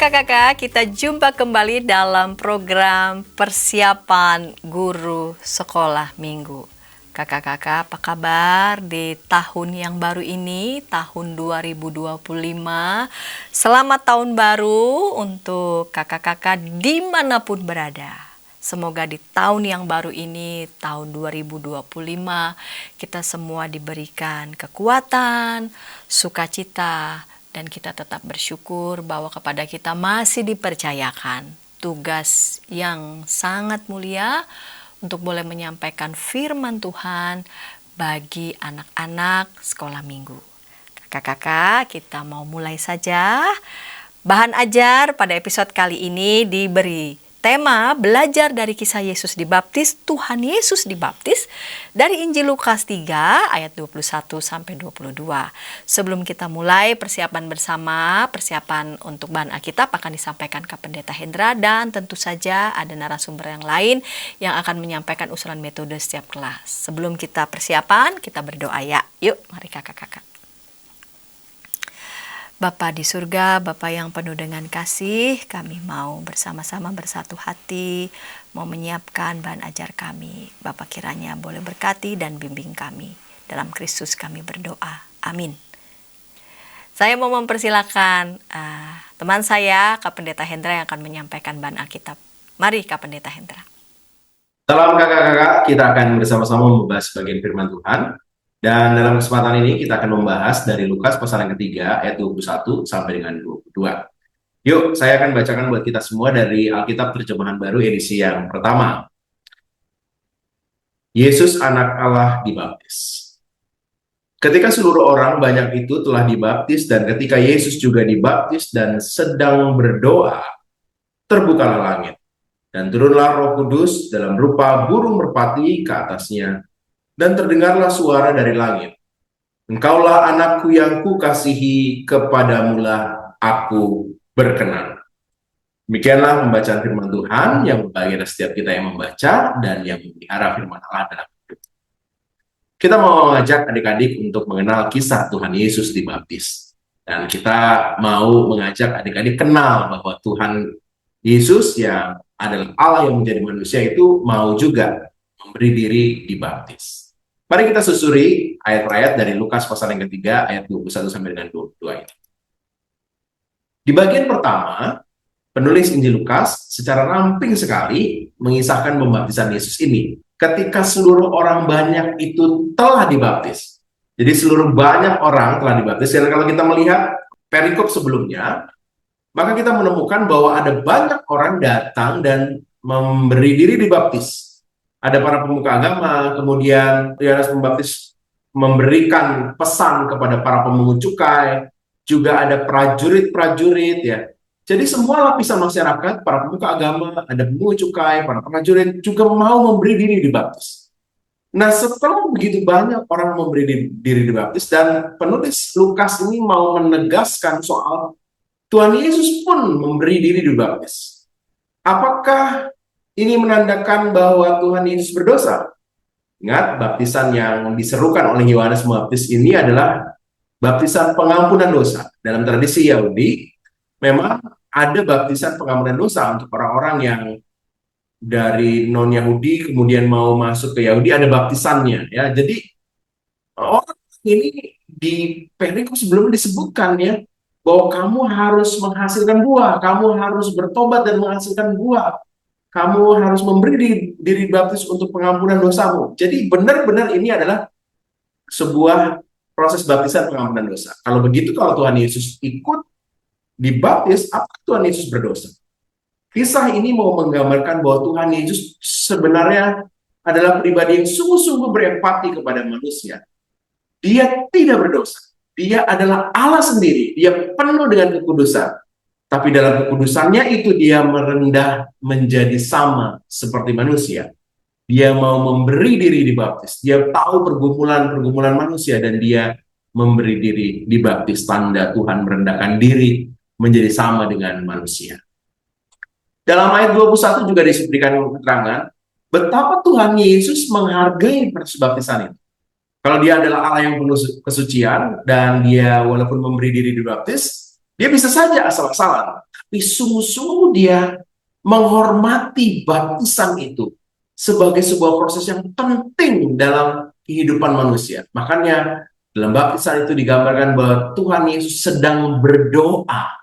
kakak-kakak, kita jumpa kembali dalam program persiapan guru sekolah minggu. Kakak-kakak, apa kabar di tahun yang baru ini, tahun 2025? Selamat tahun baru untuk kakak-kakak dimanapun berada. Semoga di tahun yang baru ini, tahun 2025, kita semua diberikan kekuatan, sukacita, dan kita tetap bersyukur bahwa kepada kita masih dipercayakan tugas yang sangat mulia untuk boleh menyampaikan firman Tuhan bagi anak-anak sekolah minggu. Kakak-kakak, kita mau mulai saja. Bahan ajar pada episode kali ini diberi tema belajar dari kisah Yesus dibaptis, Tuhan Yesus dibaptis dari Injil Lukas 3 ayat 21 sampai 22. Sebelum kita mulai persiapan bersama, persiapan untuk bahan Alkitab akan disampaikan ke Pendeta Hendra dan tentu saja ada narasumber yang lain yang akan menyampaikan usulan metode setiap kelas. Sebelum kita persiapan, kita berdoa ya. Yuk, mari kakak-kakak. Bapa di surga, Bapa yang penuh dengan kasih, kami mau bersama-sama bersatu hati, mau menyiapkan bahan ajar kami. Bapa kiranya boleh berkati dan bimbing kami. Dalam Kristus kami berdoa. Amin. Saya mau mempersilakan teman saya, Kak Pendeta Hendra yang akan menyampaikan bahan Alkitab. Mari Kak Pendeta Hendra. Salam kakak-kakak, kita akan bersama-sama membahas bagian firman Tuhan. Dan dalam kesempatan ini kita akan membahas dari Lukas pasal yang ketiga ayat 21 sampai dengan 22. Yuk, saya akan bacakan buat kita semua dari Alkitab Terjemahan Baru edisi yang pertama. Yesus anak Allah dibaptis. Ketika seluruh orang banyak itu telah dibaptis dan ketika Yesus juga dibaptis dan sedang berdoa, terbukalah langit. Dan turunlah Roh Kudus dalam rupa burung merpati ke atasnya. Dan terdengarlah suara dari langit. Engkaulah anakku yang kukasihi, kepadamulah aku berkenan. Demikianlah pembacaan firman Tuhan yang berbahagia setiap kita yang membaca dan yang memelihara firman Allah dalam hidup. Kita mau mengajak adik-adik untuk mengenal kisah Tuhan Yesus dibaptis. Dan kita mau mengajak adik-adik kenal bahwa Tuhan Yesus yang adalah Allah yang menjadi manusia itu mau juga memberi diri dibaptis. Mari kita susuri ayat per ayat dari Lukas pasal yang ketiga ayat 21 sampai dengan 22 ini. Di bagian pertama, penulis Injil Lukas secara ramping sekali mengisahkan pembaptisan Yesus ini ketika seluruh orang banyak itu telah dibaptis. Jadi seluruh banyak orang telah dibaptis. Dan kalau kita melihat perikop sebelumnya, maka kita menemukan bahwa ada banyak orang datang dan memberi diri dibaptis. Ada para pemuka agama, kemudian Yohanes Pembaptis memberikan pesan kepada para pemungut cukai, juga ada prajurit-prajurit ya. Jadi semua lapisan masyarakat, para pemuka agama, ada pemungut cukai, para prajurit juga mau memberi diri dibaptis. Nah, setelah begitu banyak orang memberi diri dibaptis dan penulis Lukas ini mau menegaskan soal Tuhan Yesus pun memberi diri dibaptis. Apakah ini menandakan bahwa Tuhan Yesus berdosa? Ingat, baptisan yang diserukan oleh Yohanes Pembaptis ini adalah baptisan pengampunan dosa. Dalam tradisi Yahudi, memang ada baptisan pengampunan dosa untuk orang-orang yang dari non-Yahudi kemudian mau masuk ke Yahudi, ada baptisannya. Ya, jadi orang ini di perikop sebelumnya disebutkan ya, bahwa kamu harus menghasilkan buah, kamu harus bertobat dan menghasilkan buah. Kamu harus memberi diri baptis untuk pengampunan dosamu. Jadi benar-benar ini adalah sebuah proses baptisan pengampunan dosa. Kalau begitu, kalau Tuhan Yesus ikut dibaptis, apakah Tuhan Yesus berdosa? Kisah ini mau menggambarkan bahwa Tuhan Yesus sebenarnya adalah pribadi yang sungguh-sungguh berempati kepada manusia. Dia tidak berdosa. Dia adalah Allah sendiri. Dia penuh dengan kekudusan. Tapi dalam kekudusannya itu dia merendah menjadi sama seperti manusia. Dia mau memberi diri dibaptis. Dia tahu pergumulan-pergumulan manusia dan dia memberi diri dibaptis. Tanda Tuhan merendahkan diri menjadi sama dengan manusia. Dalam ayat 21 juga diberikan keterangan betapa Tuhan Yesus menghargai proses baptisan itu. Kalau dia adalah Allah yang penuh kesucian dan dia walaupun memberi diri dibaptis, dia bisa saja asal-asalan. tapi sungguh-sungguh dia menghormati baptisan itu sebagai sebuah proses yang penting dalam kehidupan manusia. Makanya dalam baptisan itu digambarkan bahwa Tuhan Yesus sedang berdoa.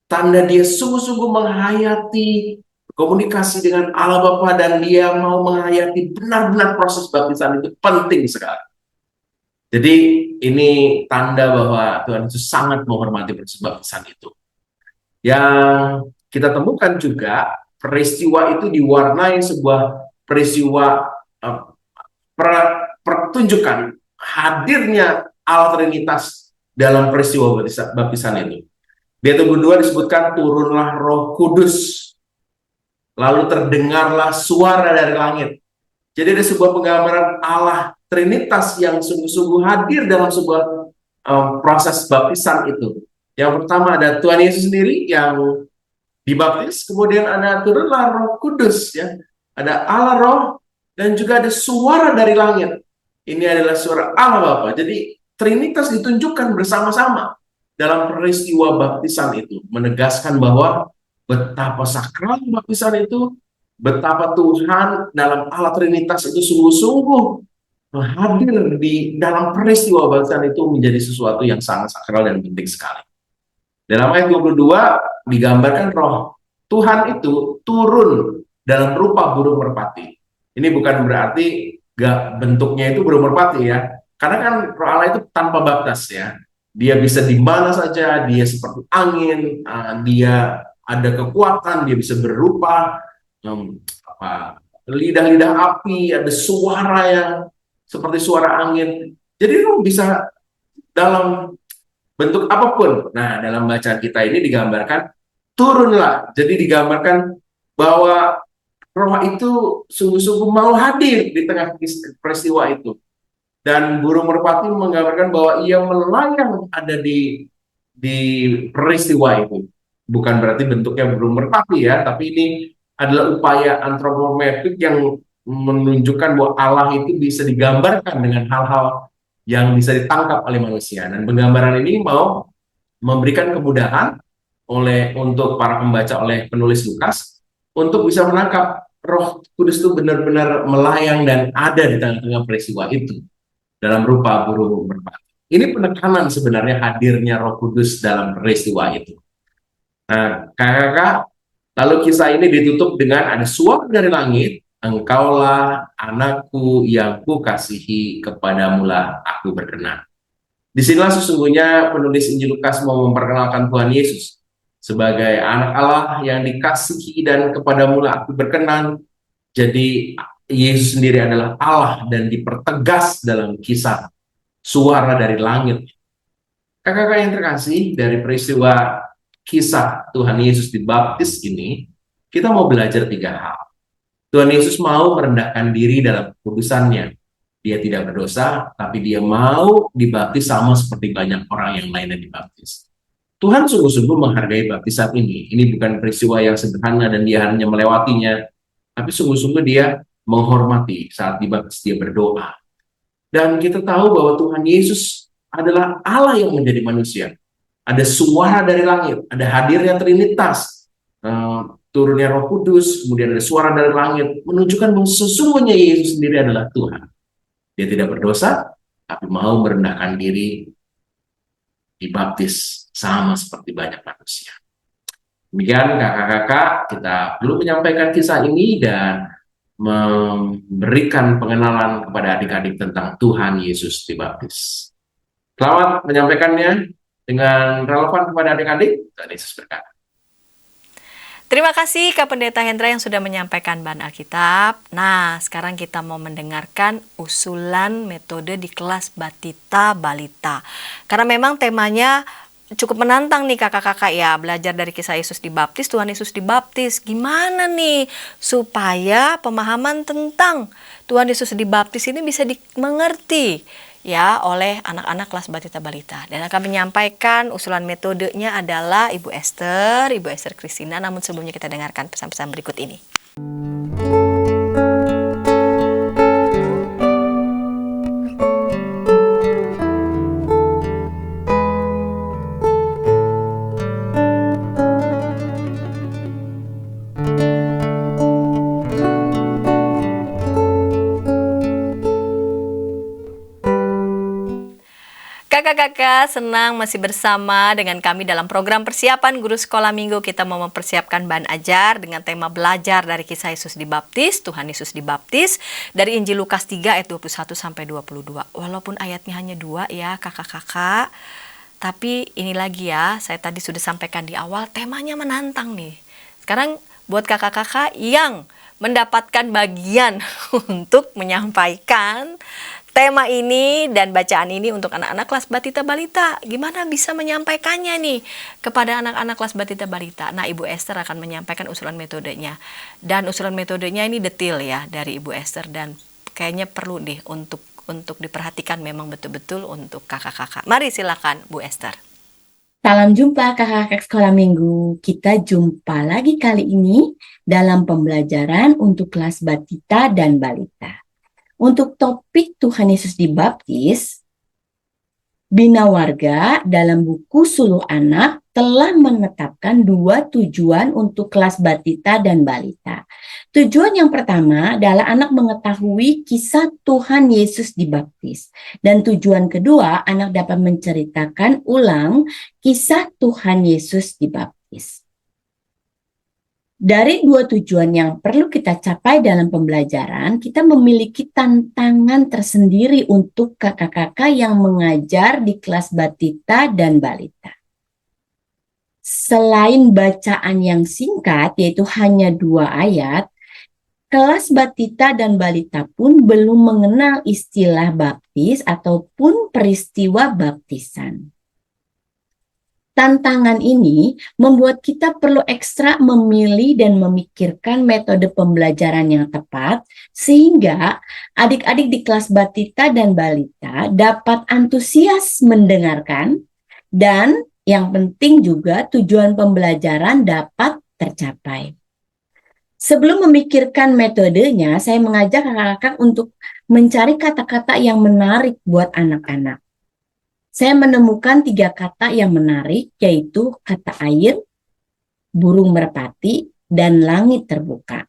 Tanda dia sungguh-sungguh menghayati komunikasi dengan Allah Bapa dan dia mau menghayati benar-benar proses baptisan itu penting sekali. Jadi ini tanda bahwa Tuhan Yesus sangat menghormati proses baptisan itu. Yang kita temukan juga peristiwa itu diwarnai sebuah peristiwa pertunjukan hadirnya Allah Trinitas dalam peristiwa baptisan itu. Di ayat 22 disebutkan turunlah Roh Kudus, lalu terdengarlah suara dari langit. Jadi ada sebuah penggambaran Allah Trinitas yang sungguh-sungguh hadir dalam sebuah proses baptisan itu. Yang pertama ada Tuhan Yesus sendiri yang dibaptis, kemudian ada turunlah Roh Kudus, ya. Ada Allah Roh dan juga ada suara dari langit. Ini adalah suara Allah Bapa. Jadi Trinitas ditunjukkan bersama-sama dalam peristiwa baptisan itu, menegaskan bahwa betapa sakral baptisan itu, betapa Tuhan dalam Allah Trinitas itu sungguh-sungguh hadir di dalam peristiwa baptisan itu menjadi sesuatu yang sangat sakral dan penting sekali. Dalam ayat 22 digambarkan roh Tuhan itu turun dalam rupa burung merpati. Ini bukan berarti bentuknya itu burung merpati, ya. Karena kan roh Allah itu tanpa batas, ya. Dia bisa di mana saja, dia seperti angin, dia ada kekuatan, dia bisa berupa lidah-lidah api, ada suara yang seperti suara angin. Jadi roh bisa dalam bentuk apapun. Nah, dalam bacaan kita ini digambarkan turunlah. Jadi digambarkan bahwa roh itu sungguh-sungguh mau hadir di tengah peristiwa itu. Dan burung merpati menggambarkan bahwa ia melayang ada di peristiwa itu. Bukan berarti bentuknya burung merpati, ya, tapi ini adalah upaya antropomorfik yang menunjukkan bahwa Allah itu bisa digambarkan dengan hal-hal yang bisa ditangkap oleh manusia. Dan penggambaran ini mau memberikan kemudahan untuk para pembaca, oleh penulis Lukas, untuk bisa menangkap Roh Kudus itu benar-benar melayang dan ada di tengah-tengah peristiwa itu dalam rupa burung merpati. Ini penekanan sebenarnya hadirnya Roh Kudus dalam peristiwa itu. Nah, kakak-kakak, lalu kisah ini ditutup dengan ada suara dari langit, engkaulah anakku yang kukasihi, kepadamulah aku berkenan. Disinilah sesungguhnya penulis Injil Lukas mau memperkenalkan Tuhan Yesus sebagai anak Allah yang dikasihi dan kepadamulah aku berkenan. Jadi Yesus sendiri adalah Allah dan dipertegas dalam kisah suara dari langit. Kakak-kakak yang terkasih, dari peristiwa kisah Tuhan Yesus dibaptis ini, kita mau belajar 3 hal. Tuhan Yesus mau merendahkan diri dalam kekudusannya. Dia tidak berdosa, tapi dia mau dibaptis sama seperti banyak orang yang lain yang dibaptis. Tuhan sungguh-sungguh menghargai baptisan ini. Ini bukan peristiwa yang sederhana dan dia hanya melewatinya, tapi sungguh-sungguh dia menghormati saat dibaptis, dia berdoa. Dan kita tahu bahwa Tuhan Yesus adalah Allah yang menjadi manusia. Ada suara dari langit, ada hadirnya Trinitas, turunnya Roh Kudus, kemudian ada suara dari langit, menunjukkan bahwa sesungguhnya Yesus sendiri adalah Tuhan. Dia tidak berdosa, tapi mau merendahkan diri, dibaptis sama seperti banyak manusia. Demikian kakak-kakak, kita perlu menyampaikan kisah ini dan memberikan pengenalan kepada adik-adik tentang Tuhan Yesus dibaptis. Selamat menyampaikannya dengan relevan kepada adik-adik. Tuhan Yesus berkati. Terima kasih Kak Pendeta Hendra yang sudah menyampaikan bahan Alkitab. Nah, sekarang kita mau mendengarkan usulan metode di kelas Batita Balita. Karena memang temanya cukup menantang nih kakak-kakak ya, belajar dari kisah Yesus dibaptis, Tuhan Yesus dibaptis. Gimana nih supaya pemahaman tentang Tuhan Yesus dibaptis ini bisa dimengerti ya oleh anak-anak kelas Batita Balita. Dan akan menyampaikan usulan metodenya adalah Ibu Esther Christina. Namun sebelumnya kita dengarkan pesan-pesan berikut ini. Kakak-kakak, senang masih bersama dengan kami dalam program persiapan guru sekolah minggu. Kita mau mempersiapkan bahan ajar dengan tema belajar dari kisah Yesus dibaptis, Tuhan Yesus dibaptis, dari Injil Lukas 3 ayat 21 sampai 22. Walaupun ayatnya hanya 2 ya kakak-kakak, tapi ini lagi ya, saya tadi sudah sampaikan di awal, temanya menantang nih. Sekarang buat kakak-kakak yang mendapatkan bagian untuk menyampaikan tema ini dan bacaan ini untuk anak-anak kelas Batita Balita. Gimana bisa menyampaikannya nih kepada anak-anak kelas Batita Balita? Nah, Ibu Esther akan menyampaikan usulan metodenya. Dan usulan metodenya ini detail ya dari Ibu Esther, dan kayaknya perlu nih untuk diperhatikan memang betul-betul untuk kakak-kakak. Mari silakan Bu Esther. Salam jumpa kakak-kakak sekolah minggu. Kita jumpa lagi kali ini dalam pembelajaran untuk kelas Batita dan Balita. Untuk topik Tuhan Yesus dibaptis, Bina Warga dalam buku Suluh Anak telah menetapkan 2 tujuan untuk kelas Batita dan Balita. Tujuan yang pertama adalah anak mengetahui kisah Tuhan Yesus dibaptis. Dan tujuan kedua, anak dapat menceritakan ulang kisah Tuhan Yesus dibaptis. Dari 2 tujuan yang perlu kita capai dalam pembelajaran, kita memiliki tantangan tersendiri untuk kakak-kakak yang mengajar di kelas Batita dan Balita. Selain bacaan yang singkat, yaitu hanya 2 ayat, kelas Batita dan Balita pun belum mengenal istilah baptis ataupun peristiwa baptisan. Tantangan ini membuat kita perlu ekstra memilih dan memikirkan metode pembelajaran yang tepat sehingga adik-adik di kelas Batita dan Balita dapat antusias mendengarkan dan yang penting juga tujuan pembelajaran dapat tercapai. Sebelum memikirkan metodenya, saya mengajak kakak-kakak untuk mencari kata-kata yang menarik buat anak-anak. Saya menemukan 3 kata yang menarik, yaitu kata air, burung merpati, dan langit terbuka.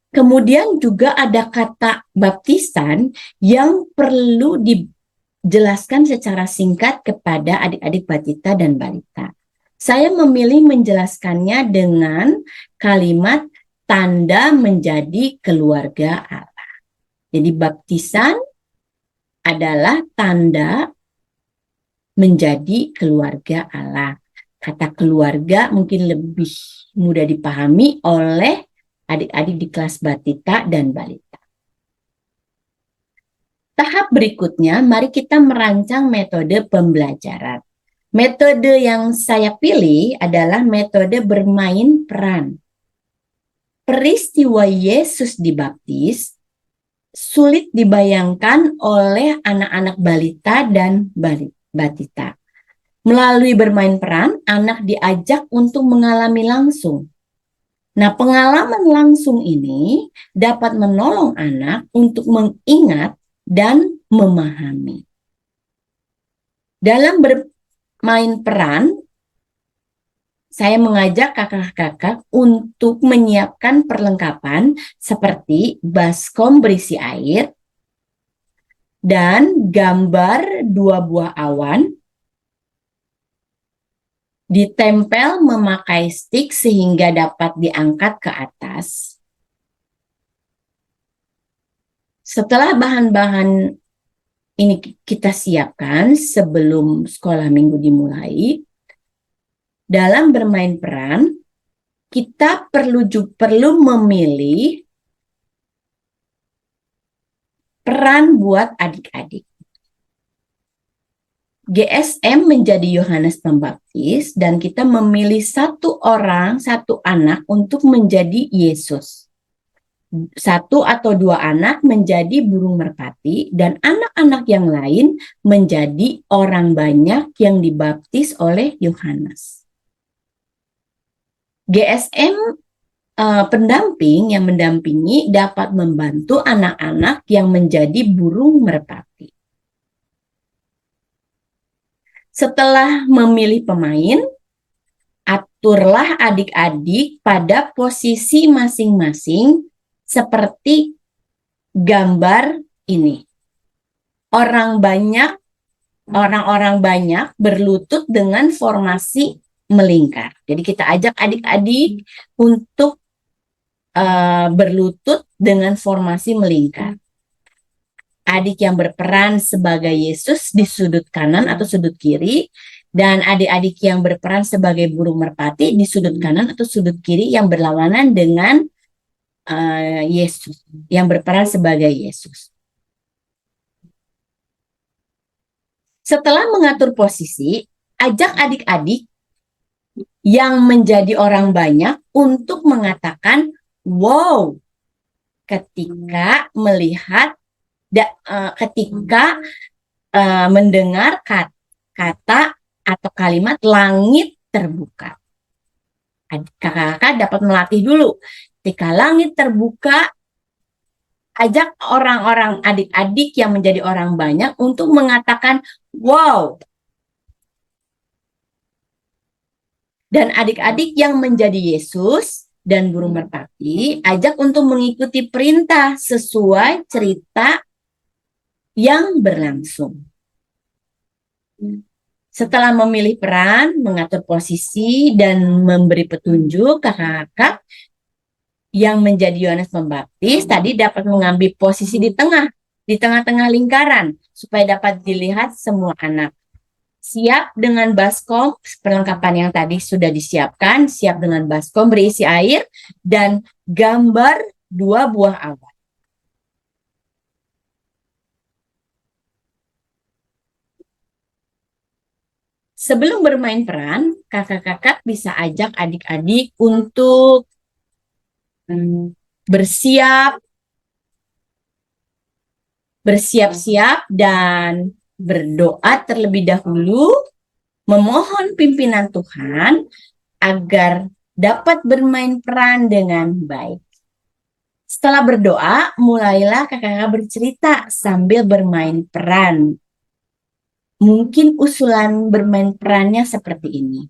Kemudian juga ada kata baptisan yang perlu dijelaskan secara singkat kepada adik-adik Batita dan Balita. Saya memilih menjelaskannya dengan kalimat tanda menjadi keluarga Allah. Jadi baptisan adalah tanda menjadi keluarga Allah. Kata keluarga mungkin lebih mudah dipahami oleh adik-adik di kelas Batita dan Balita. Tahap berikutnya, mari kita merancang metode pembelajaran. Metode yang saya pilih adalah metode bermain peran. Peristiwa Yesus dibaptis sulit dibayangkan oleh anak-anak Balita dan Batita. Melalui bermain peran, anak diajak untuk mengalami langsung. Nah, pengalaman langsung ini dapat menolong anak untuk mengingat dan memahami. Dalam bermain peran, saya mengajak kakak-kakak untuk menyiapkan perlengkapan seperti baskom berisi air dan gambar 2 buah awan, ditempel memakai stik sehingga dapat diangkat ke atas. Setelah bahan-bahan ini kita siapkan sebelum sekolah minggu dimulai, dalam bermain peran, kita perlu memilih peran buat adik-adik. GSM menjadi Yohanes Pembaptis dan kita memilih 1 anak untuk menjadi Yesus. 1 atau 2 anak menjadi burung merpati dan anak-anak yang lain menjadi orang banyak yang dibaptis oleh Yohanes. GSM pendamping yang mendampingi dapat membantu anak-anak yang menjadi burung merpati. Setelah memilih pemain, aturlah adik-adik pada posisi masing-masing seperti gambar ini. orang-orang banyak berlutut dengan formasi melingkar. Jadi kita ajak adik-adik untuk berlutut dengan formasi melingkar. Adik yang berperan sebagai Yesus di sudut kanan atau sudut kiri, dan adik-adik yang berperan sebagai burung merpati di sudut kanan atau sudut kiri yang berlawanan dengan Yesus, yang berperan sebagai Yesus. Setelah mengatur posisi, ajak adik-adik yang menjadi orang banyak untuk mengatakan wow ketika melihat ketika mendengar kata atau kalimat langit terbuka. Kakak-kakak dapat melatih dulu. Ketika langit terbuka, ajak orang-orang adik-adik yang menjadi orang banyak untuk mengatakan wow. Dan adik-adik yang menjadi Yesus dan burung merpati, ajak untuk mengikuti perintah sesuai cerita yang berlangsung. Setelah memilih peran, mengatur posisi, dan memberi petunjuk, kakak-kakak yang menjadi Yohanes Pembaptis tadi dapat mengambil posisi di tengah-tengah lingkaran, supaya dapat dilihat semua anak. Siap dengan baskom, perlengkapan yang tadi sudah disiapkan, siap dengan baskom berisi air, dan gambar 2 buah awan. Sebelum bermain peran, kakak-kakak bisa ajak adik-adik untuk bersiap-siap dan berdoa terlebih dahulu, memohon pimpinan Tuhan agar dapat bermain peran dengan baik. Setelah berdoa, mulailah kakak-kakak bercerita sambil bermain peran. Mungkin usulan bermain perannya seperti ini.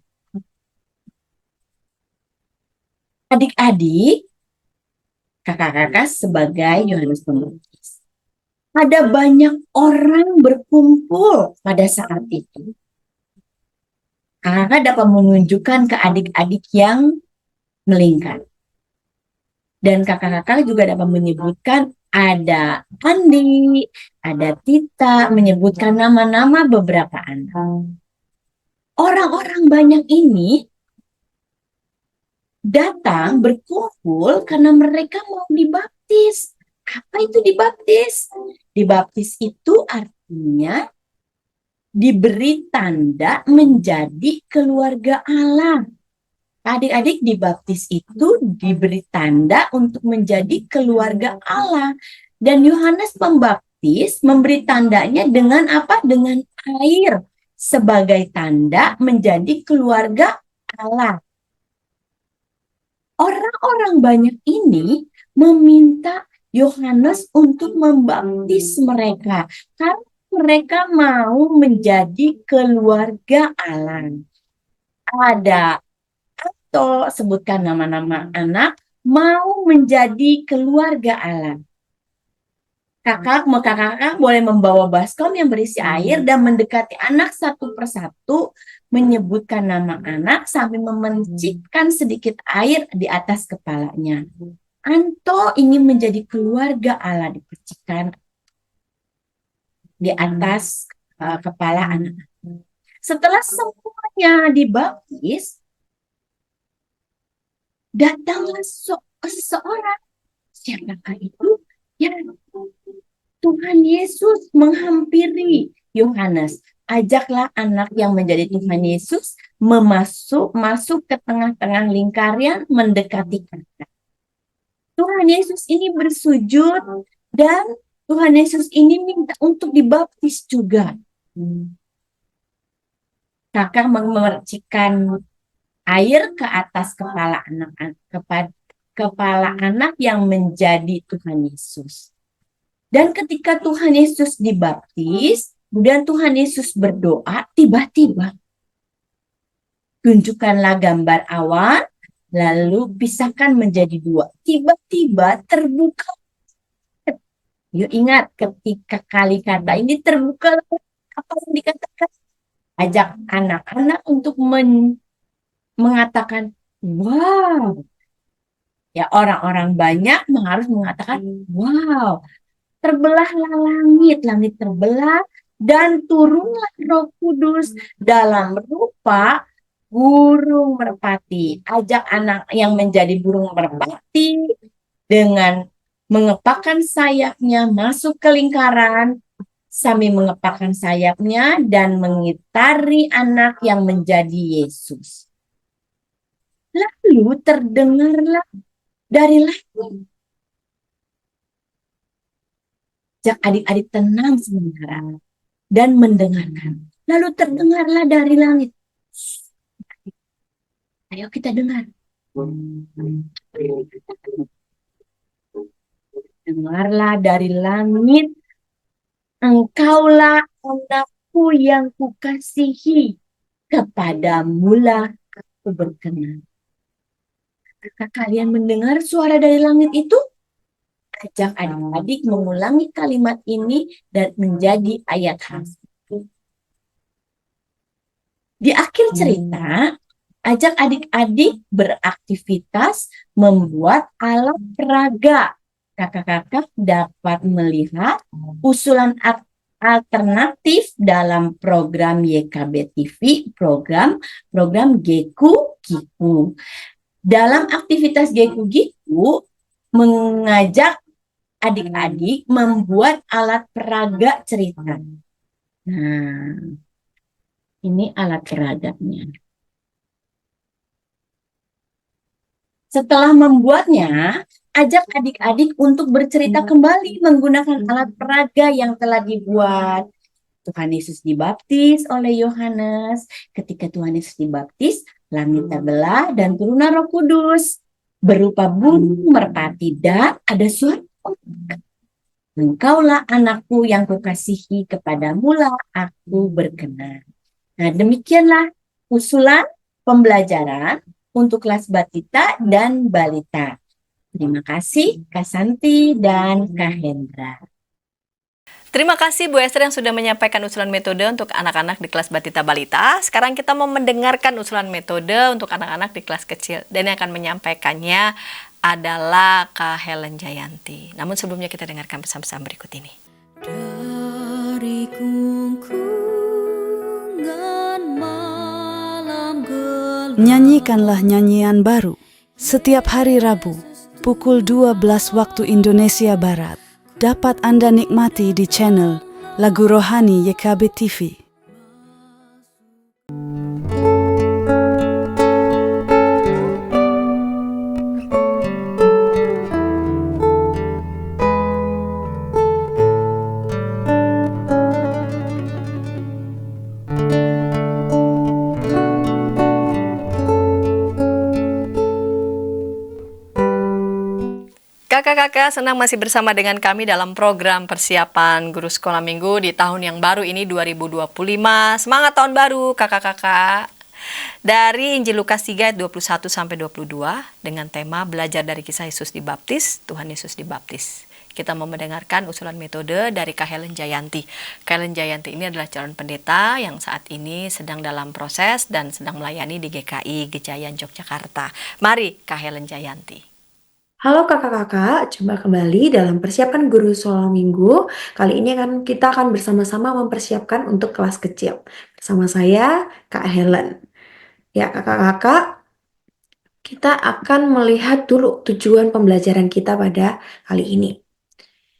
Adik-adik, kakak-kakak sebagai Yohanes Pembaptis. Ada banyak orang berkumpul pada saat itu. Kakak dapat menunjukkan ke adik-adik yang melingkar. Dan kakak-kakak juga dapat menyebutkan ada Andi, ada Tita, menyebutkan nama-nama beberapa anak. Orang-orang banyak ini datang berkumpul karena mereka mau dibaptis. Apa itu dibaptis? Dibaptis itu artinya diberi tanda menjadi keluarga Allah. Adik-adik dibaptis itu diberi tanda untuk menjadi keluarga Allah. Dan Yohanes Pembaptis memberi tandanya dengan apa? Dengan air sebagai tanda menjadi keluarga Allah. Orang-orang banyak ini meminta Yohanes untuk membaptis mereka karena mereka mau menjadi keluarga Allah. Ada atau sebutkan nama-nama anak mau menjadi keluarga Allah. Kakak boleh membawa baskom yang berisi air dan mendekati anak satu persatu, menyebutkan nama anak sambil memercikkan sedikit air di atas kepalanya. Anto ingin menjadi keluarga Allah, dipercikkan di atas kepala anak. Setelah semuanya dibaptis, datanglah seseorang. Siapakah itu? Ya, Tuhan Yesus menghampiri Yohanes. Ajaklah anak yang menjadi Tuhan Yesus masuk ke tengah-tengah lingkaran mendekati kata. Tuhan Yesus ini bersujud dan Tuhan Yesus ini minta untuk dibaptis juga. Kakak memercikkan air ke atas kepala anak yang menjadi Tuhan Yesus. Dan ketika Tuhan Yesus dibaptis, kemudian Tuhan Yesus berdoa, tiba-tiba tunjukkanlah gambar awan, lalu pisahkan menjadi 2. Tiba-tiba terbuka Yuk ingat ketika kali kata ini terbuka, apa yang dikatakan? Ajak anak-anak untuk mengatakan, wow. Ya orang-orang banyak harus mengatakan, wow. Terbelahlah langit, langit terbelah, dan turunlah Roh Kudus dalam rupa burung merpati. Ajak anak yang menjadi burung merpati dengan mengepakkan sayapnya masuk ke lingkaran, sambil mengepakkan sayapnya dan mengitari anak yang menjadi Yesus. Lalu terdengarlah dari langit. Ajak adik-adik tenang sementara dan mendengarkan. Lalu terdengarlah dari langit. Ayo kita dengar. Dengarlah dari langit. Engkaulah anakku yang kukasihi. Kepadamulah aku berkenan. Apakah kalian mendengar suara dari langit itu? Ajak adik-adik mengulangi kalimat ini dan menjadi ayat khas. Di akhir cerita, ajak adik-adik beraktivitas membuat alat peraga. Kakak-kakak dapat melihat usulan alternatif dalam program YKB TV, program Geku Giku. Dalam aktivitas Geku Giku, mengajak adik-adik membuat alat peraga cerita. Nah, ini alat peraganya. Setelah membuatnya, ajak adik-adik untuk bercerita kembali menggunakan alat peraga yang telah dibuat. Tuhan Yesus dibaptis oleh Yohanes. Ketika Tuhan Yesus dibaptis, langit terbelah dan turunlah Roh Kudus berupa burung merpati dan ada suara, engkaulah anakku yang kukasihi, kepadamulah aku berkenan. Nah, demikianlah usulan pembelajaran untuk kelas batita dan balita. Terima kasih Kak Santi dan Kak Hendra. Terima kasih Bu Esther yang sudah menyampaikan usulan metode untuk anak-anak di kelas batita balita. Sekarang kita mau mendengarkan usulan metode untuk anak-anak di kelas kecil. Dan yang akan menyampaikannya adalah Kak Helen Jayanti. Namun sebelumnya kita dengarkan pesan-pesan berikut ini. Dari kungkungan malam gelap, Nyanyikanlah nyanyian baru setiap hari Rabu pukul 12 waktu Indonesia Barat. Dapat Anda nikmati di channel Lagu Rohani YKB TV. Kakak-kakak senang masih bersama dengan kami dalam program persiapan guru sekolah minggu di tahun yang baru ini 2025. Semangat tahun baru kakak-kakak. Dari Injil Lukas 3 ayat 21 sampai 22 dengan tema belajar dari kisah Yesus dibaptis, Tuhan Yesus dibaptis. Kita mau mendengarkan usulan metode dari Kak Helen Jayanti. Kak Helen Jayanti ini adalah calon pendeta yang saat ini sedang dalam proses dan sedang melayani di GKI Gejayan Yogyakarta. Mari Kak Helen Jayanti. Halo kakak-kakak, jumpa kembali dalam persiapan guru sekolah minggu. Kali ini kita akan bersama-sama mempersiapkan untuk kelas kecil. Bersama saya, Kak Helen. Ya kakak-kakak, kita akan melihat dulu tujuan pembelajaran kita pada kali ini.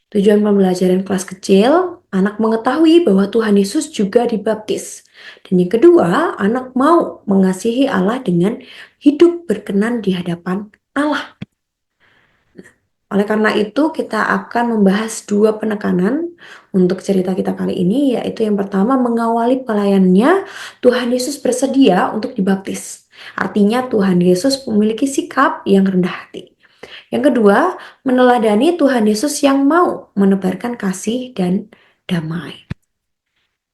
Tujuan pembelajaran kelas kecil, anak mengetahui bahwa Tuhan Yesus juga dibaptis. Dan yang kedua, anak mau mengasihi Allah dengan hidup berkenan di hadapan Allah. Oleh karena itu, kita akan membahas dua penekanan untuk cerita kita kali ini, yaitu yang pertama, mengawali pelayanannya, Tuhan Yesus bersedia untuk dibaptis. Artinya Tuhan Yesus memiliki sikap yang rendah hati. Yang kedua, meneladani Tuhan Yesus yang mau menebarkan kasih dan damai.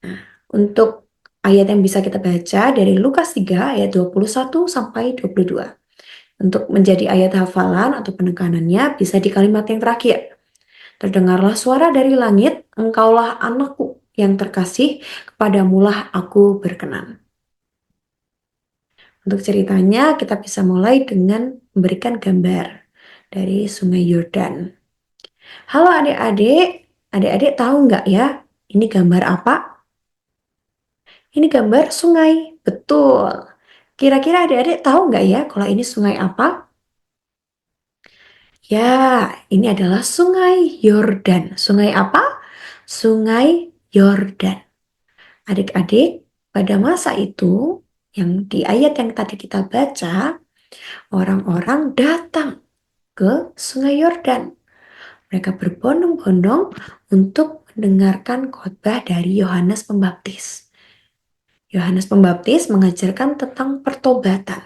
Nah, untuk ayat yang bisa kita baca dari Lukas 3 ayat 21 sampai 22. Untuk menjadi ayat hafalan atau penekanannya bisa di kalimat yang terakhir. Terdengarlah suara dari langit, engkaulah anakku yang terkasih, kepadamulah aku berkenan. Untuk ceritanya kita bisa mulai dengan memberikan gambar dari Sungai Yordan. Halo adik-adik, adik-adik tahu nggak ya ini gambar apa? Ini gambar sungai, betul. Kira-kira adik-adik tahu nggak ya kalau ini sungai apa? Ya, ini adalah Sungai Yordan. Sungai apa? Sungai Yordan. Adik-adik, pada masa itu, yang di ayat yang tadi kita baca, orang-orang datang ke Sungai Yordan. Mereka berbondong-bondong untuk mendengarkan khotbah dari Yohanes Pembaptis. Yohanes Pembaptis mengajarkan tentang pertobatan.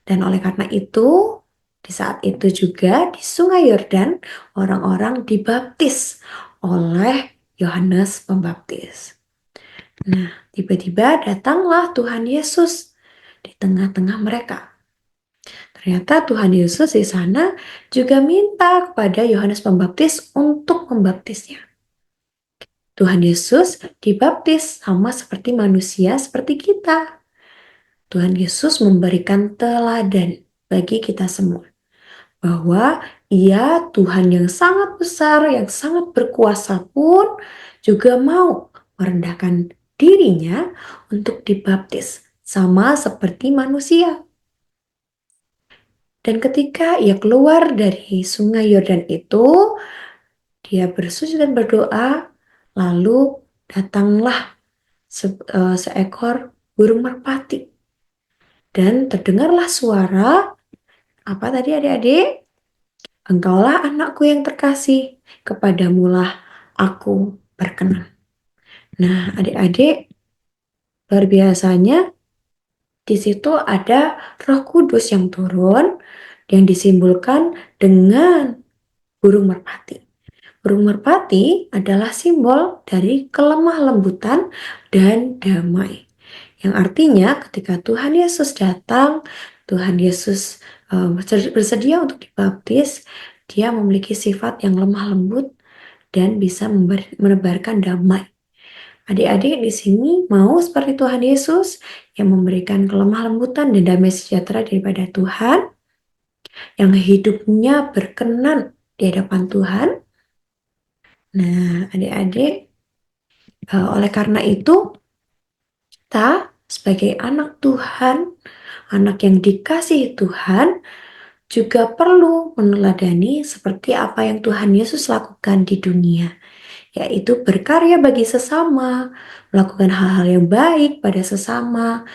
Dan oleh karena itu, di saat itu juga di Sungai Yordan, orang-orang dibaptis oleh Yohanes Pembaptis. Nah, tiba-tiba datanglah Tuhan Yesus di tengah-tengah mereka. Ternyata Tuhan Yesus di sana juga minta kepada Yohanes Pembaptis untuk membaptisnya. Tuhan Yesus dibaptis sama seperti manusia seperti kita. Tuhan Yesus memberikan teladan bagi kita semua, bahwa Ia Tuhan yang sangat besar, yang sangat berkuasa pun juga mau merendahkan dirinya untuk dibaptis, sama seperti manusia. Dan ketika Ia keluar dari Sungai Yordan itu, Dia bersujud dan berdoa, lalu datanglah seekor burung merpati. Dan terdengarlah suara, apa tadi adik-adik? Engkaulah anakku yang terkasih, kepadamulah aku berkenan. Nah, adik-adik, luar biasanya di situ ada Roh Kudus yang turun yang disimbolkan dengan burung merpati. Burung merpati adalah simbol dari kelemah lembutan dan damai. Yang artinya ketika Tuhan Yesus datang, Tuhan Yesus bersedia untuk dibaptis, Dia memiliki sifat yang lemah lembut dan bisa menebarkan damai. Adik-adik di sini mau seperti Tuhan Yesus yang memberikan kelemah lembutan dan damai sejahtera daripada Tuhan, yang hidupnya berkenan di hadapan Tuhan. Nah, adik-adik, oleh karena itu, kita sebagai anak Tuhan, anak yang dikasihi Tuhan, juga perlu meneladani seperti apa yang Tuhan Yesus lakukan di dunia, yaitu berkarya bagi sesama, melakukan hal-hal yang baik pada sesama,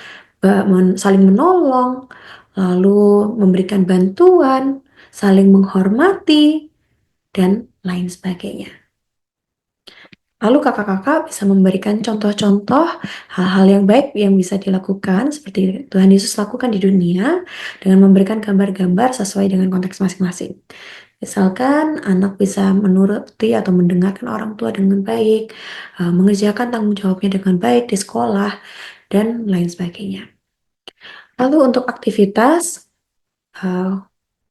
saling menolong, lalu memberikan bantuan, saling menghormati, dan lain sebagainya. Lalu kakak-kakak bisa memberikan contoh-contoh hal-hal yang baik yang bisa dilakukan seperti Tuhan Yesus lakukan di dunia dengan memberikan gambar-gambar sesuai dengan konteks masing-masing. Misalkan anak bisa menuruti atau mendengarkan orang tua dengan baik, mengerjakan tanggung jawabnya dengan baik di sekolah, dan lain sebagainya. Lalu untuk aktivitas,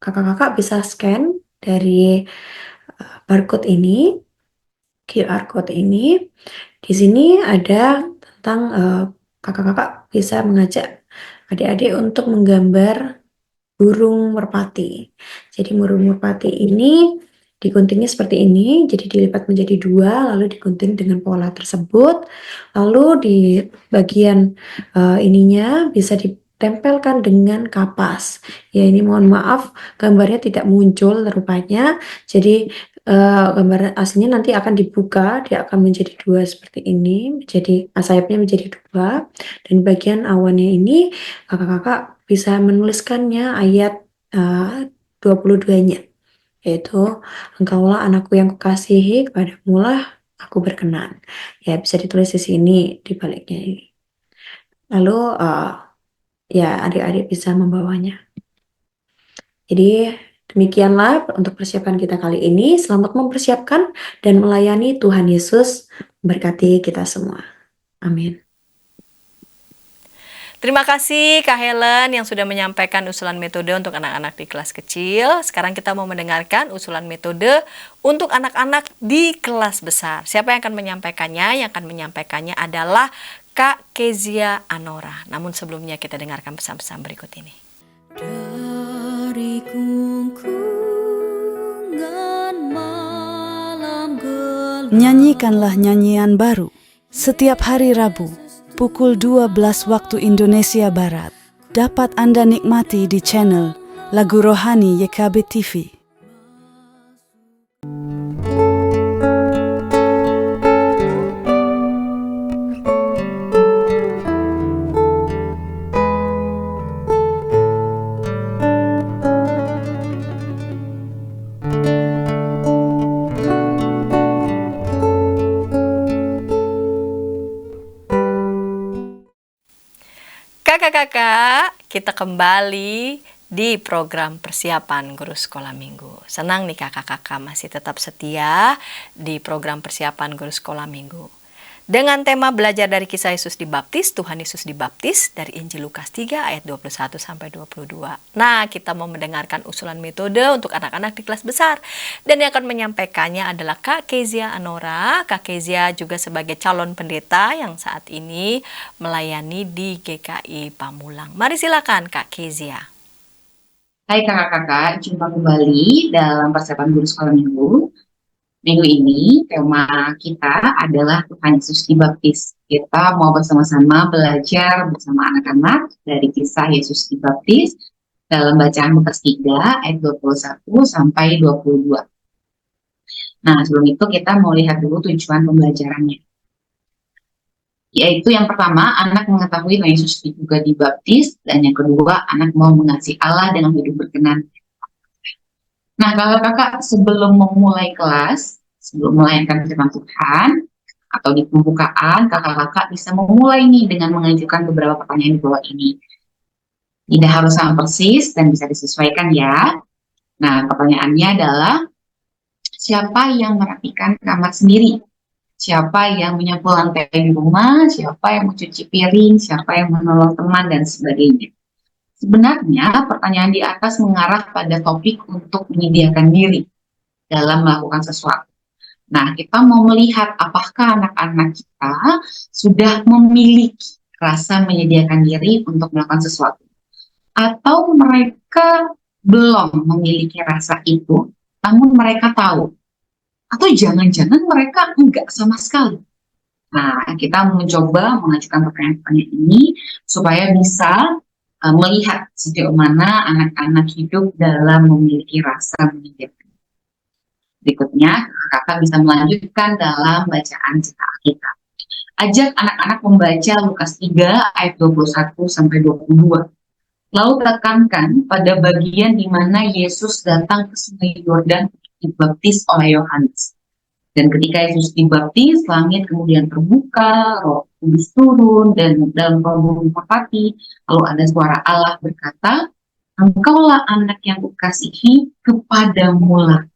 kakak-kakak bisa scan dari barcode ini, QR code ini. Di sini ada tentang kakak-kakak bisa mengajak adik-adik untuk menggambar burung merpati. Jadi burung merpati ini diguntingnya seperti ini, jadi dilipat menjadi dua, lalu digunting dengan pola tersebut. Lalu di bagian ininya bisa ditempelkan dengan kapas. Ya ini mohon maaf, gambarnya tidak muncul rupanya. Jadi gambar aslinya nanti akan dibuka, dia akan menjadi dua seperti ini, jadi sayapnya menjadi dua, dan bagian awannya ini kakak-kakak bisa menuliskannya ayat 22-nya, yaitu engkaulah anakku yang kukasihi, kepadamulah aku berkenan. Ya bisa ditulis di sini di baliknya ini. Lalu ya adik-adik bisa membawanya. Jadi demikianlah untuk persiapan kita kali ini. Selamat mempersiapkan dan melayani Tuhan Yesus memberkati kita semua. Amin. Terima kasih Kak Helen yang sudah menyampaikan usulan metode untuk anak-anak di kelas kecil. Sekarang kita mau mendengarkan usulan metode untuk anak-anak di kelas besar. Siapa yang akan menyampaikannya? Yang akan menyampaikannya adalah Kak Kezia Anora. Namun sebelumnya kita dengarkan pesan-pesan berikut ini. Dari kungkungan malam gelap. Nyanyikanlah nyanyian baru setiap hari Rabu pukul 12 waktu Indonesia Barat. Dapat Anda nikmati di channel Lagu Rohani YKB TV. Kakak-kakak, kita kembali di program persiapan guru sekolah minggu. Senang nih kakak-kakak masih tetap setia di program persiapan guru sekolah minggu. Dengan tema belajar dari kisah Yesus dibaptis, Tuhan Yesus dibaptis dari Injil Lukas 3 ayat 21 sampai 22. Nah, kita mau mendengarkan usulan metode untuk anak-anak di kelas besar. Dan yang akan menyampaikannya adalah Kak Kezia Anora. Kak Kezia juga sebagai calon pendeta yang saat ini melayani di GKI Pamulang. Mari silakan Kak Kezia. Hai kakak-kakak, jumpa kembali dalam persiapan guru sekolah minggu. Minggu ini tema kita adalah Tuhan Yesus dibaptis. Kita mau bersama-sama belajar bersama anak-anak dari kisah Yesus dibaptis dalam bacaan Lukas 3 ayat 21 sampai 22. Nah, sebelum itu kita mau lihat dulu tujuan pembelajarannya. Yaitu yang pertama, anak mengetahui bahwa Yesus juga dibaptis, dan yang kedua, anak mau mengasihi Allah dengan hidup berkenan. Nah, kakak-kakak sebelum memulai kelas, sebelum melayangkan firman Tuhan, atau di pembukaan, kakak-kakak bisa memulai nih dengan mengajukan beberapa pertanyaan di bawah ini. Tidak harus sama persis dan bisa disesuaikan ya. Nah, pertanyaannya adalah, siapa yang merapikan kamar sendiri? Siapa yang menyapu lantai di rumah? Siapa yang mencuci piring? Siapa yang menolong teman? Dan sebagainya. Sebenarnya pertanyaan di atas mengarah pada topik untuk menyediakan diri dalam melakukan sesuatu. Nah, kita mau melihat apakah anak-anak kita sudah memiliki rasa menyediakan diri untuk melakukan sesuatu. Atau mereka belum memiliki rasa itu, namun mereka tahu. Atau jangan-jangan mereka enggak sama sekali. Nah, kita mencoba mengajukan pertanyaan-pertanyaan ini supaya bisa melihat sejauh mana anak-anak hidup dalam memiliki rasa menyediakan. Berikutnya, kakak bisa melanjutkan dalam bacaan cerita kita. Ajak anak-anak membaca Lukas 3 ayat 21 sampai 22. Lalu tekankan pada bagian di mana Yesus datang ke Sungai Yordan dibaptis oleh Yohanes. Dan ketika Yesus dibaptis, langit kemudian terbuka, Roh Kudus turun, dan dalam burung merpati, lalu ada suara Allah berkata, "Engkaulah anak yang kukasihi, kepadamulah."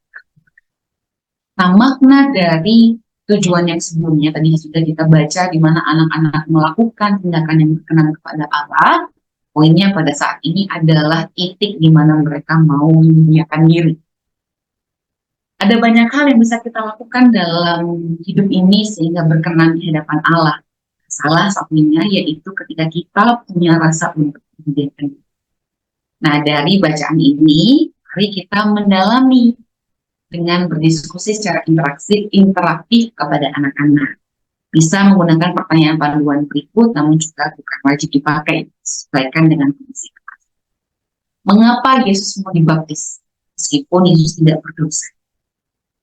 Nah, makna dari tujuan yang sebelumnya tadi sudah kita baca, di mana anak-anak melakukan tindakan yang berkenan kepada Allah. Poinnya pada saat ini adalah titik di mana mereka mau menyediakan diri. Ada banyak hal yang bisa kita lakukan dalam hidup ini sehingga berkenan di hadapan Allah. Salah satunya yaitu ketika kita punya rasa untuk menyediakan diri. Nah, dari bacaan ini, mari kita mendalami dengan berdiskusi secara interaktif kepada anak-anak. Bisa menggunakan pertanyaan panduan berikut, namun juga bukan wajib dipakai, sesuaikan dengan kondisi kelas. Mengapa Yesus mau dibaptis meskipun Yesus tidak berdosa?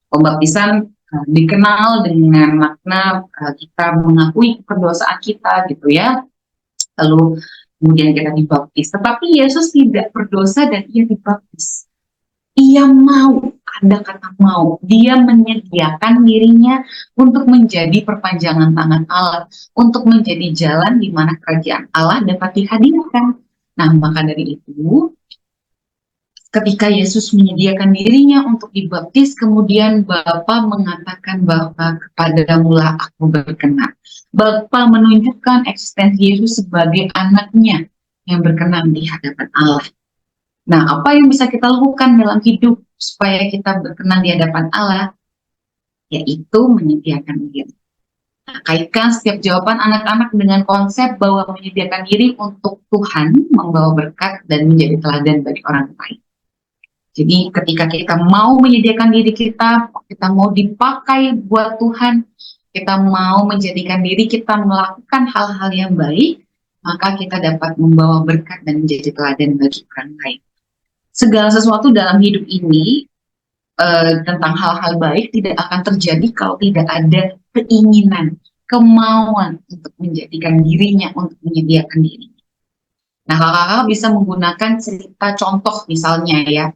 Pembaptisan dikenal dengan makna kita mengakui perdosaan kita gitu ya. Lalu kemudian kita dibaptis. Tetapi Yesus tidak berdosa dan ia dibaptis. Ia mau, ada kata mau. Dia menyediakan dirinya untuk menjadi perpanjangan tangan Allah, untuk menjadi jalan di mana kerajaan Allah dapat dihadirkan. Nah, maka dari itu, ketika Yesus menyediakan dirinya untuk dibaptis, kemudian Bapa mengatakan bahwa kepadamulah aku berkenan. Bapa menunjukkan eksistensi Yesus sebagai anaknya yang berkenan di hadapan Allah. Nah, apa yang bisa kita lakukan dalam hidup supaya kita berkenan di hadapan Allah? Yaitu menyediakan diri. Nah, kaitkan setiap jawaban anak-anak dengan konsep bahwa menyediakan diri untuk Tuhan membawa berkat dan menjadi teladan bagi orang lain. Jadi ketika kita mau menyediakan diri kita mau dipakai buat Tuhan, kita mau menjadikan diri kita melakukan hal-hal yang baik, maka kita dapat membawa berkat dan menjadi teladan bagi orang lain. Segala sesuatu dalam hidup ini tentang hal-hal baik tidak akan terjadi kalau tidak ada keinginan, kemauan untuk menjadikan dirinya, untuk menyediakan dirinya. Nah, kakak-kakak bisa menggunakan cerita contoh misalnya ya.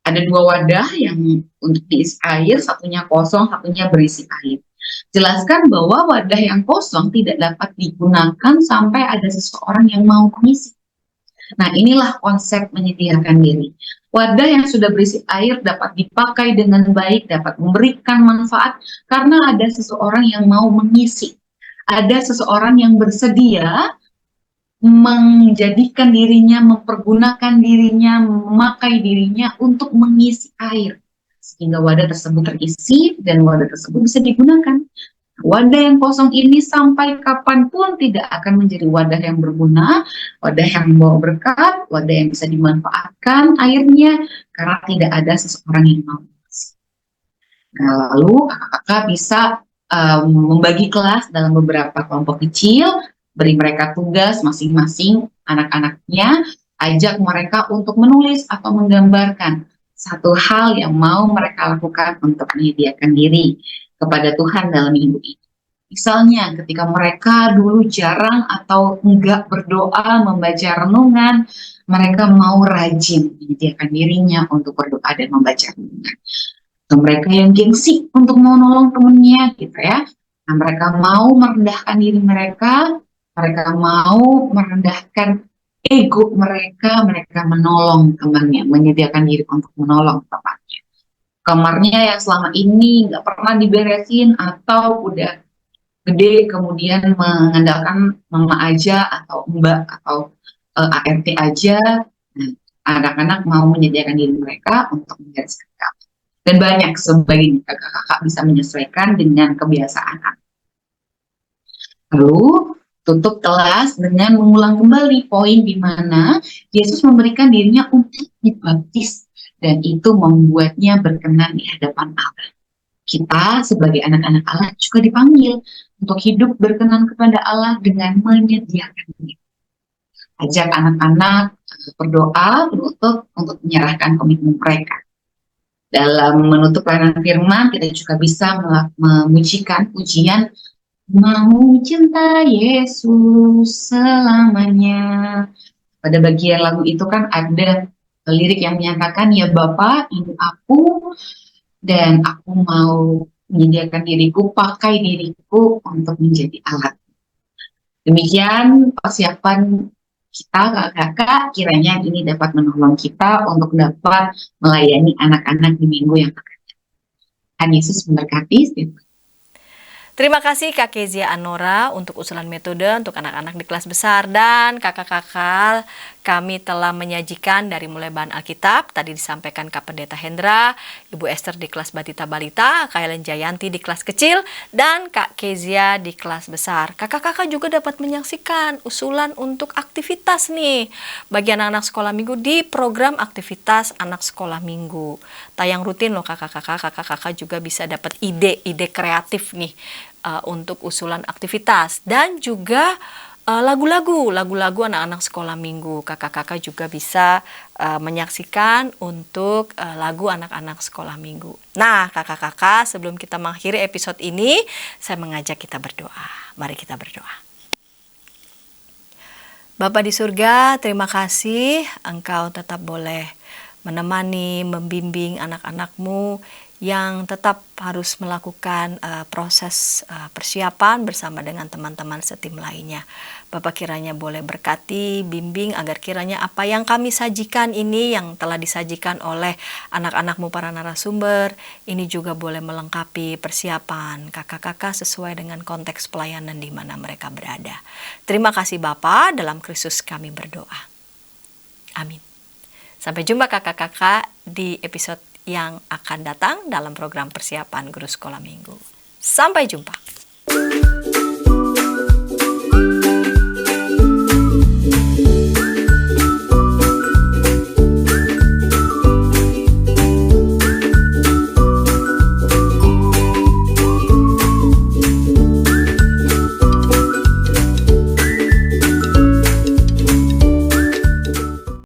Ada dua wadah yang untuk diisi air, satunya kosong, satunya berisi air. Jelaskan bahwa wadah yang kosong tidak dapat digunakan sampai ada seseorang yang mau mengisi. Nah, inilah konsep menyediakan diri. Wadah yang sudah berisi air dapat dipakai dengan baik, dapat memberikan manfaat karena ada seseorang yang mau mengisi. Ada seseorang yang bersedia menjadikan dirinya, mempergunakan dirinya, memakai dirinya untuk mengisi air. Sehingga wadah tersebut terisi dan wadah tersebut bisa digunakan. Wadah yang kosong ini sampai kapanpun tidak akan menjadi wadah yang berguna, wadah yang membawa berkat, wadah yang bisa dimanfaatkan airnya, karena tidak ada seseorang yang mau mengisi. Nah, lalu kakak-kakak bisa membagi kelas dalam beberapa kelompok kecil, beri mereka tugas masing-masing anak-anaknya, ajak mereka untuk menulis atau menggambarkan satu hal yang mau mereka lakukan untuk menyediakan diri kepada Tuhan dalam minggu ini. Misalnya ketika mereka dulu jarang atau enggak berdoa, membaca renungan, mereka mau rajin menyediakan dirinya untuk berdoa dan membaca renungan. Atau mereka yang gengsi untuk mau nolong temennya gitu ya. Nah, mereka mau merendahkan diri mereka mau merendahkan ego mereka menolong temannya, menyediakan diri untuk menolong temannya. Kamarnya yang selama ini nggak pernah diberesin atau udah gede kemudian mengandalkan mama aja atau mbak atau ART aja, nah, anak-anak mau menyediakan diri mereka untuk membereskan kamar. Dan banyak sebagainya, kakak-kakak bisa menyesuaikan dengan kebiasaan anak. Lalu tutup kelas dengan mengulang kembali poin di mana Yesus memberikan dirinya untuk dibaptis dan itu membuatnya berkenan di hadapan Allah. Kita sebagai anak-anak Allah juga dipanggil untuk hidup berkenan kepada Allah dengan menyediakan diri. Ajak anak-anak berdoa, berlutut untuk menyerahkan komitmen mereka. Dalam menutup pelayanan firman, kita juga bisa memujikan pujian mau cinta Yesus selamanya. Pada bagian lagu itu kan ada lirik yang menyatakan, ya Bapa, ini aku, dan aku mau menyediakan diriku, pakai diriku untuk menjadi alat. Demikian persiapan kita, kakak-kakak, kiranya ini dapat menolong kita untuk dapat melayani anak-anak di minggu yang akan datang. Tuhan Yesus memberkati. Terima kasih Kak Kezia Anora untuk usulan metode untuk anak-anak di kelas besar, dan kakak-kakak kami telah menyajikan dari mulai bahan Alkitab, tadi disampaikan Kak Pendeta Hendra, Ibu Esther di kelas Batita Balita, Kak Helen Jayanti di kelas kecil, dan Kak Kezia di kelas besar. Kakak-kakak juga dapat menyaksikan usulan untuk aktivitas nih bagi anak-anak sekolah minggu di program aktivitas anak sekolah minggu. Tayang rutin loh kakak-kakak juga bisa dapat ide-ide kreatif nih untuk usulan aktivitas, dan juga lagu-lagu anak-anak sekolah minggu. Kakak-kakak juga bisa menyaksikan untuk lagu anak-anak sekolah minggu. Nah, kakak-kakak, sebelum kita mengakhiri episode ini, saya mengajak kita berdoa. Mari kita berdoa. Bapa di surga, terima kasih Engkau tetap boleh menemani, membimbing anak-anak-Mu yang tetap harus melakukan proses persiapan bersama dengan teman-teman setim lainnya. Bapak kiranya boleh berkati, bimbing agar kiranya apa yang kami sajikan ini yang telah disajikan oleh anak-anakmu para narasumber, ini juga boleh melengkapi persiapan kakak-kakak sesuai dengan konteks pelayanan di mana mereka berada. Terima kasih Bapak, dalam Kristus kami berdoa. Amin. Sampai jumpa kakak-kakak di episode yang akan datang dalam program persiapan guru sekolah minggu. Sampai jumpa.